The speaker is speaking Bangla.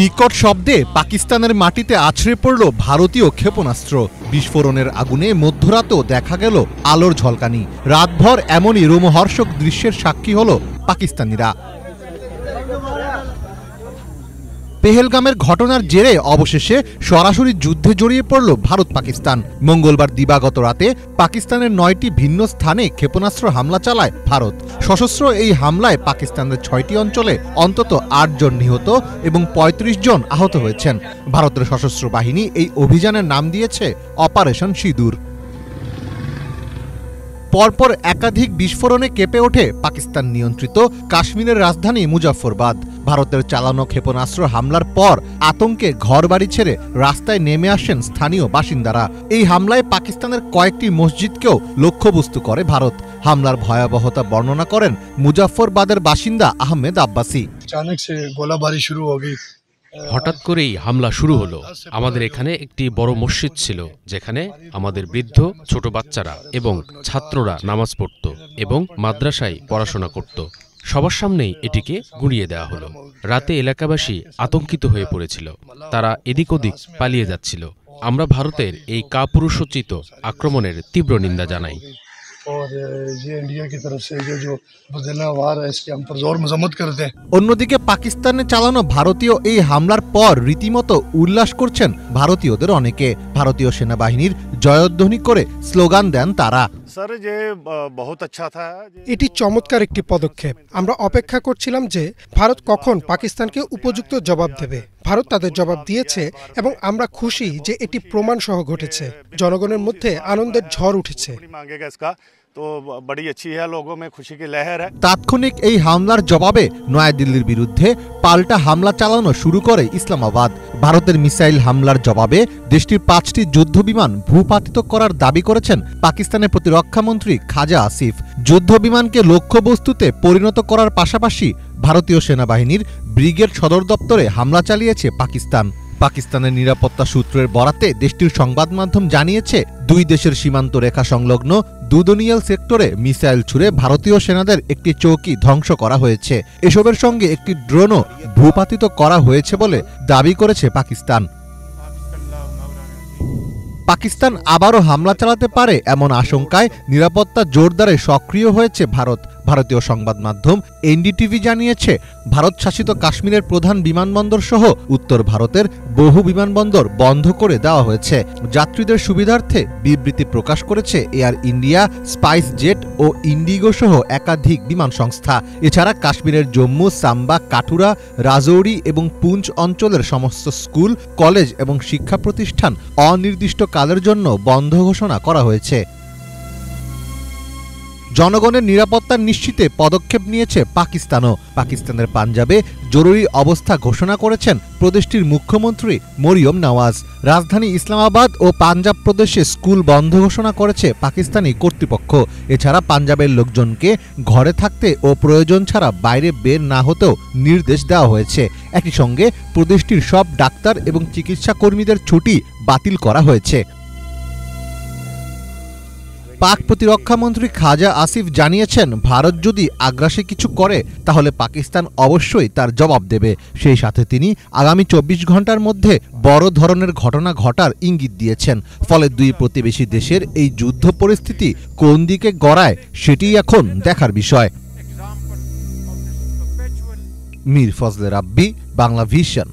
বিকট শব্দে পাকিস্তানের মাটিতে আছড়ে পড়ল ভারতীয় ক্ষেপণাস্ত্র। বিস্ফোরণের আগুনে মধ্যরাতেও দেখা গেল আলোর ঝলকানি। রাতভর এমনই রোমহর্ষক দৃশ্যের সাক্ষী হল পাকিস্তানিরা। পেহেলগামের ঘটনার জেরে অবশেষে সরাসরি যুদ্ধে জড়িয়ে পড়ল ভারত পাকিস্তান। মঙ্গলবার দিবাগত রাতে পাকিস্তানের 9টি ভিন্ন স্থানে ক্ষেপণাস্ত্র হামলা চালায় ভারত। সশস্ত্র এই হামলায় পাকিস্তানের 6টি অঞ্চলে অন্তত 8 জন নিহত এবং 35 জন আহত হয়েছেন। ভারতের সশস্ত্র বাহিনী এই অভিযানের নাম দিয়েছে অপারেশন সিঁদুর। পরপর একাধিক বিস্ফোরণে কেঁপে ওঠে পাকিস্তান নিয়ন্ত্রিত কাশ্মীরের রাজধানী মুজাফফরবাদ। ভারতের চালানো ক্ষেপণাস্ত্র হামলার পর আতঙ্কে ঘরবাড়ি ছেড়ে রাস্তায় নেমে আসেন স্থানীয় বাসিন্দারা। এই হামলায় পাকিস্তানের কয়েকটি মসজিদকেও লক্ষ্যবস্তু করে ভারত। হামলার ভয়াবহতা বর্ণনা করেন মুজাফফরবাদের বাসিন্দা আহমেদ আব্বাসি। হঠাৎ করেই হামলা শুরু হলো। আমাদের এখানে একটি বড় মসজিদ ছিল, যেখানে আমাদের বৃদ্ধ, ছোট বাচ্চারা এবং ছাত্ররা নামাজ পড়ত এবং মাদ্রাসায় পড়াশোনা করত। সবার সামনেই এটিকে গুঁড়িয়ে দেওয়া হলো। রাতে এলাকাবাসী আতঙ্কিত হয়ে পড়েছিল। তারা এদিক ওদিক পালিয়ে যাচ্ছিল। আমরা ভারতের এই কাপুরুষোচিত আক্রমণের তীব্র নিন্দা জানাই। অন্যদিকে পাকিস্তানে চালানো ভারতীয় এই হামলার পর রীতিমতো উল্লাস করছেন ভারতীয়দের অনেকে। ভারতীয় সেনাবাহিনীর জয়ধ্বনি করে স্লোগান দেন তারা। এটি চমৎকার একটি পদক্ষেপ। আমরা অপেক্ষা করছিলাম যে ভারত কখন পাকিস্তানকে উপযুক্ত জবাব দেবে। ভারত তাদের জবাব দিয়েছে এবং আমরা খুশি যে এটি প্রমাণ সহ ঘটেছে। জনগণের মধ্যে আনন্দের ঝড় উঠেছে। তাৎক্ষণিক এই হামলার জবাবে নয়াদিল্লির বিরুদ্ধে পাল্টা হামলা চালানো শুরু করে ইসলামাবাদ। ভারতের মিসাইল হামলার জবাবে দেশটির 5টি যুদ্ধবিমান ভূপাতিত করার দাবি করেছেন পাকিস্তানের প্রতিরক্ষামন্ত্রী খাজা আসিফ। যুদ্ধবিমানকে লক্ষ্যবস্তুতে পরিণত করার পাশাপাশি ভারতীয় সেনাবাহিনীর ব্রিগেড সদর দপ্তরে হামলা চালিয়েছে পাকিস্তান। পাকিস্তানের নিরাপত্তা সূত্রের বরাতে দেশটির সংবাদ মাধ্যম জানিয়েছে, দুই দেশের সীমান্ত রেখা সংলগ্ন দুদনিয়াল সেক্টরে মিসাইল ছুড়ে ভারতীয় সেনাদের একটি চৌকি ধ্বংস করা হয়েছে। এসবের সঙ্গে একটি ড্রোনও ভূপাতিত করা হয়েছে বলে দাবি করেছে পাকিস্তান। পাকিস্তান আবারও হামলা চালাতে পারে এমন আশঙ্কায় নিরাপত্তা জোরদারে সক্রিয় হয়েছে ভারত। ভারতীয় সংবাদ মাধ্যম এনডিটিভি জানিয়েছে, ভারত শাসিত কাশ্মীরের প্রধান বিমানবন্দর সহ উত্তর ভারতের বহু বিমানবন্দর বন্ধ করে দেওয়া হয়েছে। যাত্রীদের সুবিধার্থে বিবৃতি প্রকাশ করেছে এয়ার ইন্ডিয়া, স্পাইস জেট ও ইন্ডিগো সহ একাধিক বিমান সংস্থা। এছাড়া কাশ্মীরের জম্মু, সাম্বা, কাঠুরা, রাজৌরি এবং পুঞ্চ অঞ্চলের সমস্ত স্কুল, কলেজ এবং শিক্ষা প্রতিষ্ঠান অনির্দিষ্টকালের জন্য বন্ধ ঘোষণা করা হয়েছে। জনগণের নিরাপত্তা নিশ্চিতে পদক্ষেপ নিয়েছে পাকিস্তানও। পাকিস্তানের পাঞ্জাবে জরুরি অবস্থা ঘোষণা করেছেন প্রদেশটির মুখ্যমন্ত্রী মরিয়ম নওয়াজ। রাজধানী ইসলামাবাদ ও পাঞ্জাব প্রদেশে স্কুল বন্ধ ঘোষণা করেছে পাকিস্তানি কর্তৃপক্ষ। এছাড়া পাঞ্জাবের লোকজনকে ঘরে থাকতে ও প্রয়োজন ছাড়া বাইরে বের না হতেও নির্দেশ দেওয়া হয়েছে। একই সঙ্গে প্রদেশটির সব ডাক্তার এবং চিকিৎসা কর্মীদের ছুটি বাতিল করা হয়েছে। পাক প্রতিরক্ষামন্ত্রী খাজা আসিফ জানিয়েছেন, ভারত যদি আগ্রাসী কিছু করে তাহলে পাকিস্তান অবশ্যই তার জবাব দেবে। সেই সাথে তিনি আগামী 24 ঘন্টার মধ্যে বড় ধরনের ঘটনা ঘটার ইঙ্গিত দিয়েছেন। ফলে দুই প্রতিবেশী দেশের এই যুদ্ধ পরিস্থিতি কোন দিকে গড়ায় সেটিই এখন দেখার বিষয়। মীর ফজলে রাব্বি, বাংলা ভিশন।